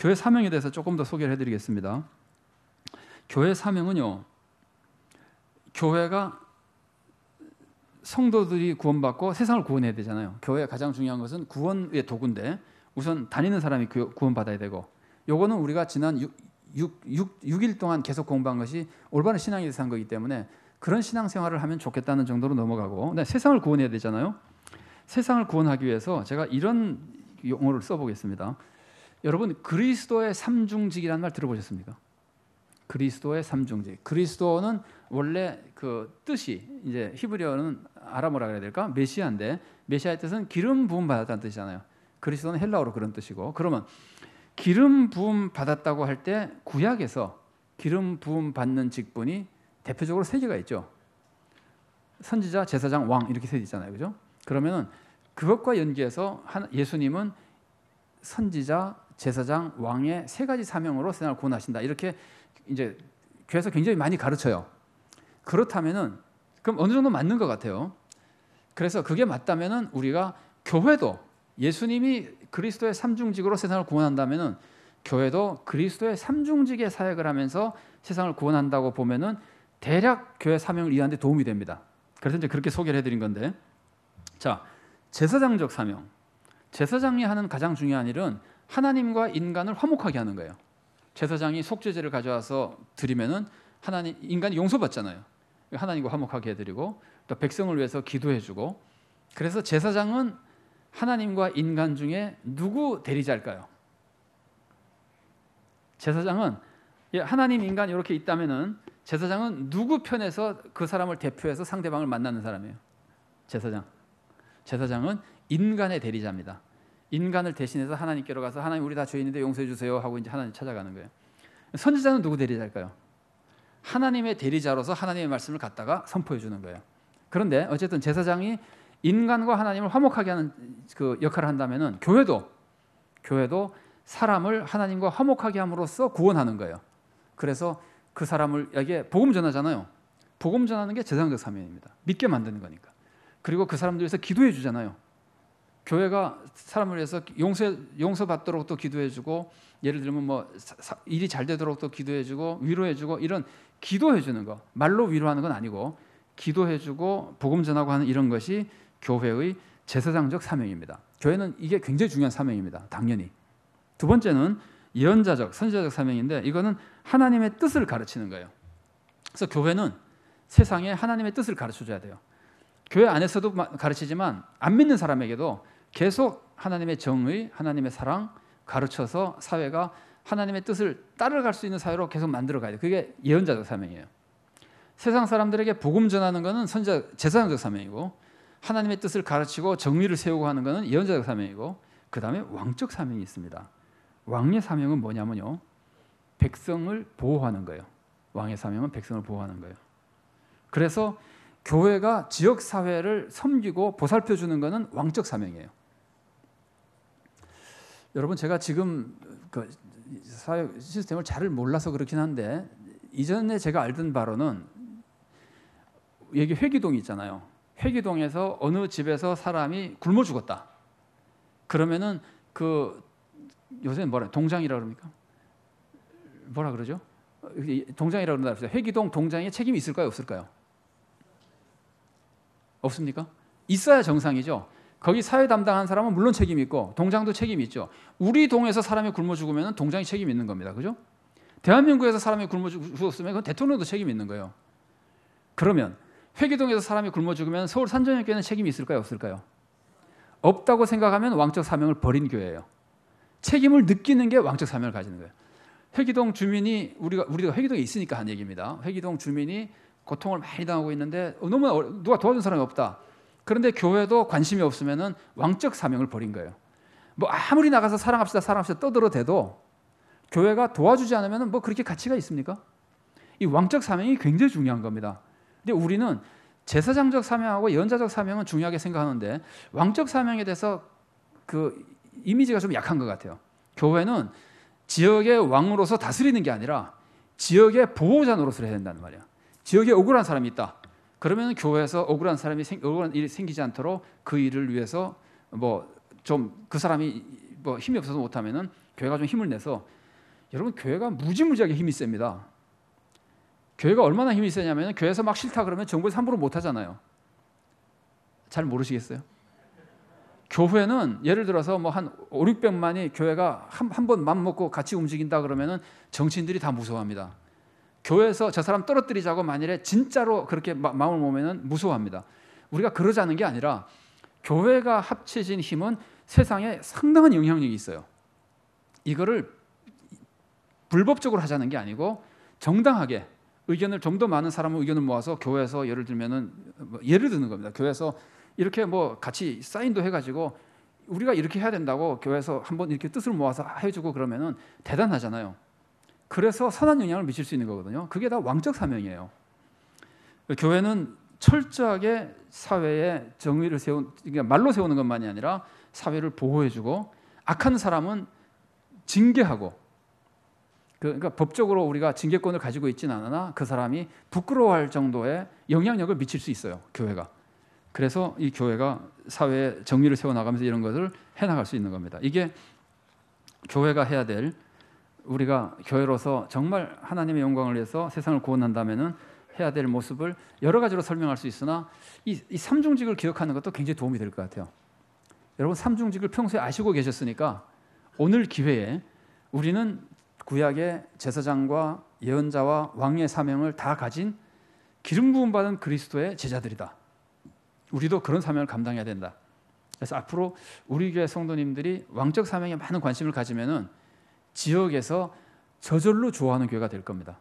교회 사명에 대해서 조금 더 소개를 해드리겠습니다. 교회 사명은요, 교회가 성도들이 구원받고 세상을 구원해야 되잖아요. 교회가 가장 중요한 것은 구원의 도구인데 우선 다니는 사람이 구원받아야 되고, 요거는 우리가 지난 6일 동안 계속 공부한 것이 올바른 신앙에 대해서 한 거기 때문에 그런 신앙생활을 하면 좋겠다는 정도로 넘어가고, 근데 세상을 구원해야 되잖아요. 세상을 구원하기 위해서 제가 이런 용어를 써보겠습니다. 여러분, 그리스도의 삼중직이라는 말 들어보셨습니까? 그리스도의 삼중직. 그리스도는 원래 그 뜻이 이제 히브리어는 아람어라 그래야 될까? 메시아인데, 메시아의 뜻은 기름 부음 받았다는 뜻이잖아요. 그리스도는 헬라어로 그런 뜻이고, 그러면 기름 부음 받았다고 할 때 구약에서 기름 부음 받는 직분이 대표적으로 세 개가 있죠. 선지자, 제사장, 왕 이렇게 세 개 있잖아요, 그죠? 그러면은 그것과 연계해서 예수님은 선지자, 제사장, 왕의 세 가지 사명으로 세상을 구원하신다. 이렇게 이제 교회에서 굉장히 많이 가르쳐요. 그렇다면은 그럼 어느 정도 맞는 것 같아요. 그래서 그게 맞다면은 우리가 교회도 예수님이 그리스도의 삼중직으로 세상을 구원한다면은 교회도 그리스도의 삼중직의 사역을 하면서 세상을 구원한다고 보면은 대략 교회 사명을 이해하는 데 도움이 됩니다. 그래서 이제 그렇게 소개를 해드린 건데, 자, 제사장적 사명. 제사장이 하는 가장 중요한 일은 하나님과 인간을 화목하게 하는 거예요. 제사장이 속죄제를 가져와서 드리면은 인간이 용서받잖아요. 하나님과 화목하게 해드리고 또 백성을 위해서 기도해주고. 그래서 제사장은 하나님과 인간 중에 누구 대리자일까요? 제사장은 하나님, 인간 이렇게 있다면은 제사장은 누구 편에서 그 사람을 대표해서 상대방을 만나는 사람이에요? 제사장은 인간의 대리자입니다. 인간을 대신해서 하나님께로 가서 하나님, 우리 다 죄인인데 용서해 주세요 하고 이제 하나님 찾아가는 거예요. 선지자는 누구 대리자일까요? 하나님의 대리자로서 하나님의 말씀을 갖다가 선포해 주는 거예요. 그런데 어쨌든 제사장이 인간과 하나님을 화목하게 하는 그 역할을 한다면은 교회도 사람을 하나님과 화목하게 함으로써 구원하는 거예요. 그래서 그 사람에게 복음 전하잖아요. 복음 전하는 게 제사장적 사명입니다. 믿게 만드는 거니까. 그리고 그 사람들 위해서 기도해 주잖아요. 교회가 사람을 위해서 용서받도록 또 기도해 주고, 예를 들면 뭐 일이 잘 되도록 또 기도해 주고 위로해 주고, 이런 기도해 주는 거, 말로 위로하는 건 아니고 기도해 주고 복음 전하고 하는 이런 것이 교회의 제사장적 사명입니다. 교회는 이게 굉장히 중요한 사명입니다. 당연히. 두 번째는 예언자적, 선지자적 사명인데, 이거는 하나님의 뜻을 가르치는 거예요. 그래서 교회는 세상에 하나님의 뜻을 가르쳐줘야 돼요. 교회 안에서도 가르치지만 안 믿는 사람에게도 계속 하나님의 정의, 하나님의 사랑 가르쳐서 사회가 하나님의 뜻을 따라갈 수 있는 사회로 계속 만들어 가야 돼요. 그게 예언자적 사명이에요. 세상 사람들에게 복음 전하는 것은 제사장적 사명이고, 하나님의 뜻을 가르치고 정의를 세우고 하는 것은 예언자적 사명이고, 그 다음에 왕적 사명이 있습니다. 왕의 사명은 뭐냐면요, 백성을 보호하는 거예요. 왕의 사명은 백성을 보호하는 거예요. 그래서 교회가 지역 사회를 섬기고 보살펴 주는 것은 왕적 사명이에요. 여러분, 제가 지금 그 사회 시스템을 잘 몰라서 그렇긴 한데, 이전에 제가 알던 바로는 여기 회기동이 있잖아요. 회기동에서 어느 집에서 사람이 굶어 죽었다. 그러면은 그 요새는 뭐라 동장이라 그럽니까? 뭐라 그러죠? 동장이라 그런다. 회기동 동장에 책임이 있을까요, 없을까요? 없습니까? 있어야 정상이죠. 거기 사회 담당한 사람은 물론 책임이 있고 동장도 책임이 있죠. 우리 동에서 사람이 굶어 죽으면 동장이 책임이 있는 겁니다. 그죠? 대한민국에서 사람이 굶어 죽었으면 그건 대통령도 책임이 있는 거예요. 그러면 회기동에서 사람이 굶어 죽으면 서울 산전역교회는 책임이 있을까요, 없을까요? 없다고 생각하면 왕적 사명을 버린 교회예요. 책임을 느끼는 게 왕적 사명을 가지는 거예요. 회기동 주민이 우리가 회기동에 있으니까 한 얘기입니다. 회기동 주민이 고통을 많이 당하고 있는데 너무 누가 도와준 사람이 없다. 그런데 교회도 관심이 없으면은 왕적 사명을 버린 거예요. 뭐 아무리 나가서 사랑합시다 떠들어대도 교회가 도와주지 않으면 뭐 그렇게 가치가 있습니까? 이 왕적 사명이 굉장히 중요한 겁니다. 근데 우리는 제사장적 사명하고 예언자적 사명은 중요하게 생각하는데 왕적 사명에 대해서 그 이미지가 좀 약한 것 같아요. 교회는 지역의 왕으로서 다스리는 게 아니라 지역의 보호자 노릇을 해야 된다는 말이야. 지역에 억울한 사람이 있다. 그러면 교회에서 억울한 일이 생기지 않도록 그 일을 위해서 뭐 좀 그 사람이 뭐 힘이 없어서 못하면은 교회가 좀 힘을 내서 여러분 교회가 무지무지하게 힘이 셉니다. 교회가 얼마나 힘이 세냐면 교회에서 막 싫다 그러면 정부에서 함부로 못 하잖아요. 잘 모르시겠어요? 교회는 예를 들어서 뭐 한 5, 600만이 교회가 한 번 맘 먹고 같이 움직인다 그러면은 정치인들이 다 무서워합니다. 교회에서 저 사람 떨어뜨리자고 만일에 진짜로 그렇게 마음을 먹으면은 무서워합니다. 우리가 그러자는 게 아니라 교회가 합쳐진 힘은 세상에 상당한 영향력이 있어요. 이거를 불법적으로 하자는 게 아니고 정당하게 의견을 좀 더 많은 사람의 의견을 모아서 교회에서 예를 들면은 예를 드는 겁니다. 교회에서 이렇게 뭐 같이 사인도 해가지고 우리가 이렇게 해야 된다고 교회에서 한번 이렇게 뜻을 모아서 해주고 그러면은 대단하잖아요. 그래서 선한 영향을 미칠 수 있는 거거든요. 그게 다 왕적 사명이에요. 교회는 철저하게 사회에 정의를 그러니까 말로 세우는 것만이 아니라 사회를 보호해주고 악한 사람은 징계하고 그러니까 법적으로 우리가 징계권을 가지고 있지는 않으나 그 사람이 부끄러워할 정도의 영향력을 미칠 수 있어요. 교회가. 그래서 이 교회가 사회에 정의를 세워나가면서 이런 것을 해나갈 수 있는 겁니다. 이게 교회가 해야 될 우리가 교회로서 정말 하나님의 영광을 위해서 세상을 구원한다면은 해야 될 모습을 여러 가지로 설명할 수 있으나 이 삼중직을 기억하는 것도 굉장히 도움이 될 것 같아요. 여러분 삼중직을 평소에 아시고 계셨으니까 오늘 기회에 우리는 구약의 제사장과 예언자와 왕의 사명을 다 가진 기름 부음 받은 그리스도의 제자들이다. 우리도 그런 사명을 감당해야 된다. 그래서 앞으로 우리 교회 성도님들이 왕적 사명에 많은 관심을 가지면은 지역에서 저절로 좋아하는 교회가 될 겁니다.